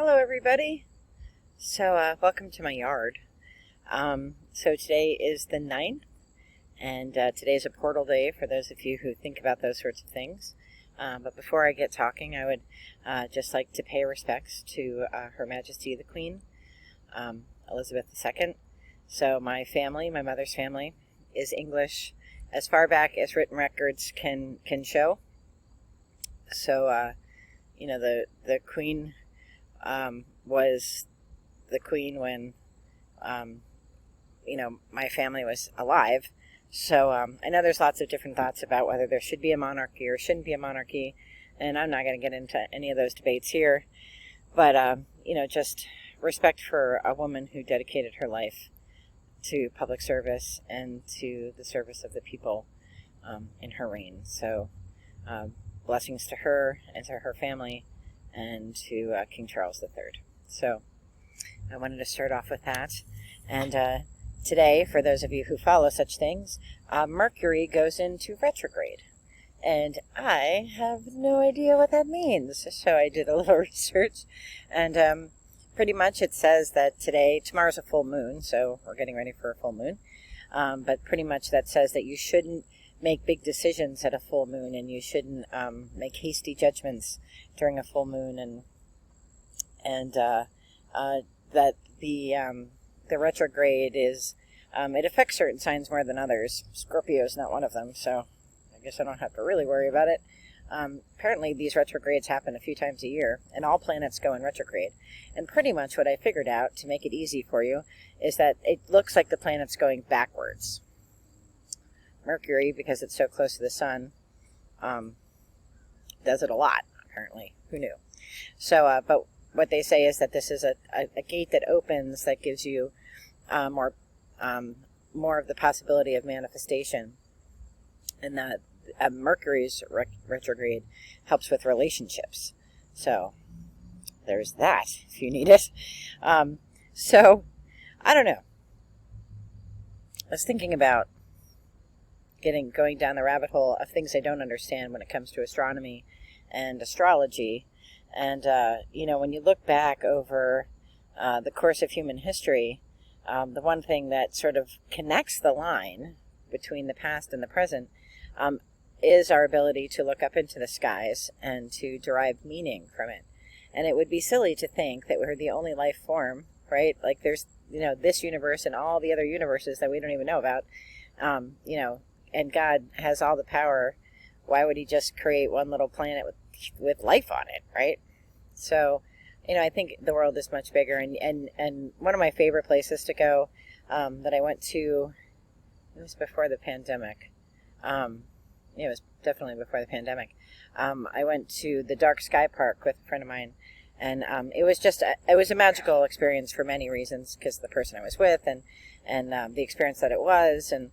Hello everybody. Welcome to my yard. So today is the 9th, and today is a portal day for those of you who think about those sorts of things. But before I get talking, I would just like to pay respects to Her Majesty the Queen, Elizabeth II. So my family, my mother's family, is English as far back as written records can show. So, the Queen was the Queen when, my family was alive. So I know there's lots of different thoughts about whether there should be a monarchy or shouldn't be a monarchy, and I'm not going to get into any of those debates here. But, just respect for a woman who dedicated her life to public service and to the service of the people in her reign. So blessings to her and to her family and to King Charles III. So I wanted to start off with that. And today, for those of you who follow such things, Mercury goes into retrograde. And I have no idea what that means. So I did a little research. And pretty much it says that tomorrow's a full moon, so we're getting ready for a full moon. But pretty much that says that you shouldn't make big decisions at a full moon, and you shouldn't make hasty judgments during a full moon, and that the retrograde is it affects certain signs more than others. Scorpio is not one of them, so I guess I don't have to really worry about it. Apparently these retrogrades happen a few times a year, and all planets go in retrograde. And pretty much what I figured out to make it easy for you is that it looks like the planet's going backwards. Mercury, because it's so close to the sun, does it a lot, apparently. Who knew? So, but what they say is that this is a gate that opens that gives you more of the possibility of manifestation. And that Mercury's retrograde helps with relationships. So, there's that, if you need it. So, I don't know. I was thinking about going down the rabbit hole of things I don't understand when it comes to astronomy and astrology. And, when you look back over the course of human history, the one thing that sort of connects the line between the past and the present is our ability to look up into the skies and to derive meaning from it. And it would be silly to think that we're the only life form, right? Like there's, this universe and all the other universes that we don't even know about, and God has all the power. Why would he just create one little planet with life on it, right? So, I think the world is much bigger. And one of my favorite places to go that I went to, it was before the pandemic. It was definitely before the pandemic. I went to the Dark Sky Park with a friend of mine. And it was a magical experience for many reasons, because the person I was with and the experience that it was, and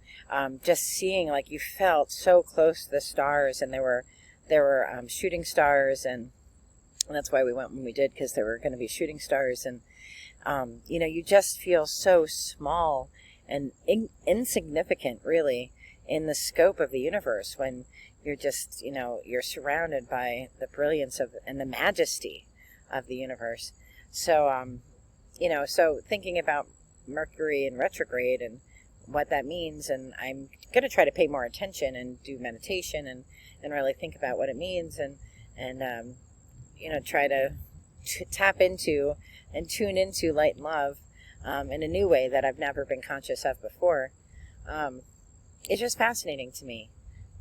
just seeing, like, you felt so close to the stars, and there were shooting stars, and that's why we went when we did, because there were going to be shooting stars, and you just feel so small and insignificant, really, in the scope of the universe when you're just you're surrounded by the brilliance and the majesty of the universe. So so thinking about Mercury and retrograde and what that means, and I'm going to try to pay more attention and do meditation and really think about what it means, and try to tap into and tune into light and love in a new way that I've never been conscious of before. It's just fascinating to me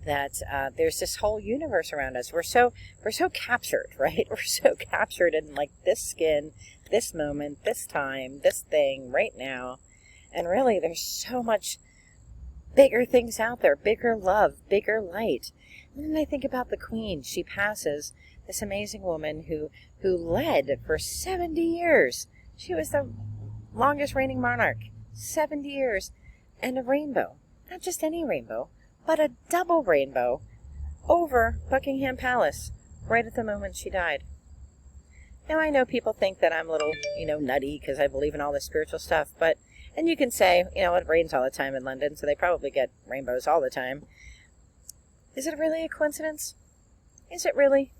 that there's this whole universe around us. We're so captured, right? We're so captured in, like, this skin, this moment, this time, this thing right now. And really, there's so much bigger things out there, bigger love, bigger light. And then I think about the Queen. She passes, this amazing woman who led for 70 years. She was the longest reigning monarch, 70 years, and a rainbow. Not just any rainbow, but a double rainbow over Buckingham Palace right at the moment she died. Now, I know people think that I'm a little, nutty because I believe in all this spiritual stuff, and you can say, it rains all the time in London, so they probably get rainbows all the time. Is it really a coincidence? Is it really?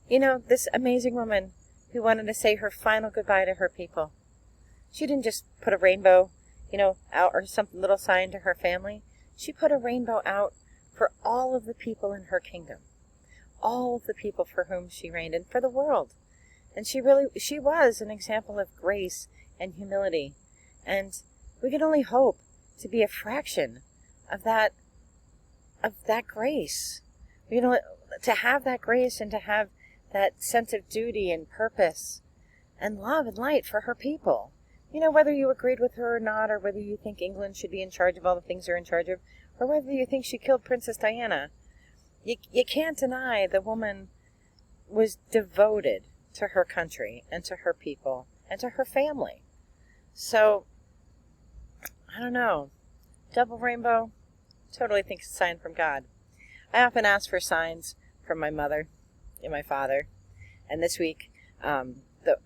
This amazing woman who wanted to say her final goodbye to her people. She didn't just put a rainbow, out or some little sign to her family. She put a rainbow out for all of the people in her kingdom, all of the people for whom she reigned, and for the world. And she was an example of grace and humility. And we can only hope to be a fraction of that grace. To have that grace and to have that sense of duty and purpose and love and light for her people. Whether you agreed with her or not, or whether you think England should be in charge of all the things they're in charge of, or whether you think she killed Princess Diana, you can't deny the woman was devoted to her country and to her people and to her family. So, I don't know. Double rainbow, totally think it's a sign from God. I often ask for signs from my mother and my father. And this week,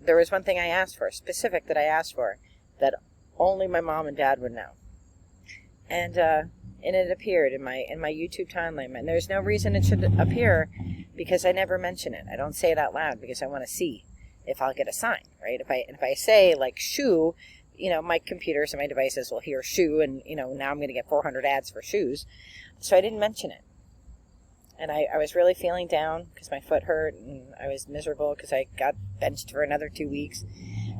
there was one thing I asked for, specific that I asked for, that only my mom and dad would know. And it appeared in my YouTube timeline. And there's no reason it should appear, because I never mention it. I don't say it out loud because I want to see if I'll get a sign, right? If I say, like, shoe, my computers and my devices will hear shoe, and, now I'm going to get 400 ads for shoes. So I didn't mention it. And I was really feeling down because my foot hurt, and I was miserable because I got benched for another 2 weeks.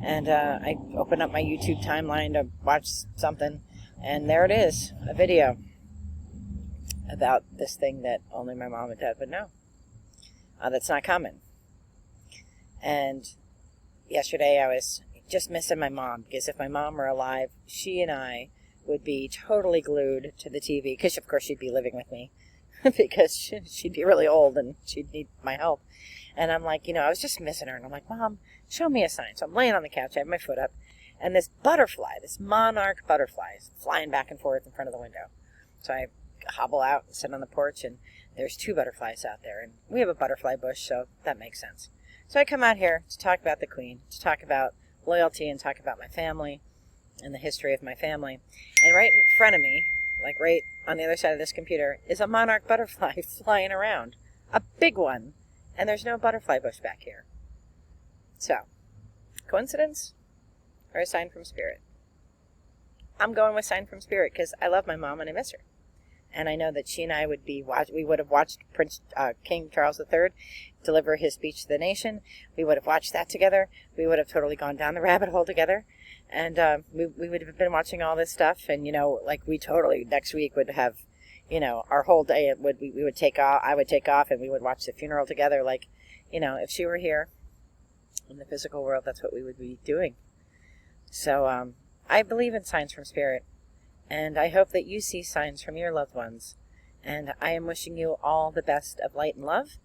And I opened up my YouTube timeline to watch something, and there it is, a video about this thing that only my mom and dad would know. That's not common. And yesterday I was just missing my mom, because if my mom were alive, she and I would be totally glued to the TV, because of course she'd be living with me. Because she'd be really old and she'd need my help. And I'm like, I was just missing her. And I'm like, Mom, show me a sign. So I'm laying on the couch. I have my foot up. And this butterfly, this monarch butterfly, is flying back and forth in front of the window. So I hobble out and sit on the porch, and there's 2 butterflies out there. And we have a butterfly bush, so that makes sense. So I come out here to talk about the Queen, to talk about loyalty, and talk about my family and the history of my family. And right in front of me, like right on the other side of this computer, is a monarch butterfly flying around. A big one. And there's no butterfly bush back here. So, coincidence or a sign from Spirit? I'm going with sign from Spirit because I love my mom and I miss her. And I know that she and I would have watched King Charles III deliver his speech to the nation. We would have watched that together. We would have totally gone down the rabbit hole together. And we would have been watching all this stuff, and we totally next week would have, our whole day we would take off. I would take off, and we would watch the funeral together. If she were here in the physical world, that's what we would be doing. So I believe in signs from Spirit, and I hope that you see signs from your loved ones. And I am wishing you all the best of light and love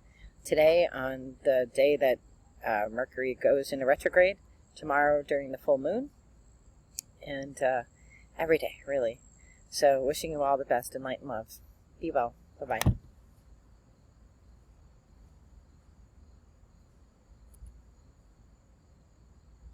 today, on the day that Mercury goes into retrograde, tomorrow during the full moon. And every day, really. So wishing you all the best in light and love. Be well. Bye-bye.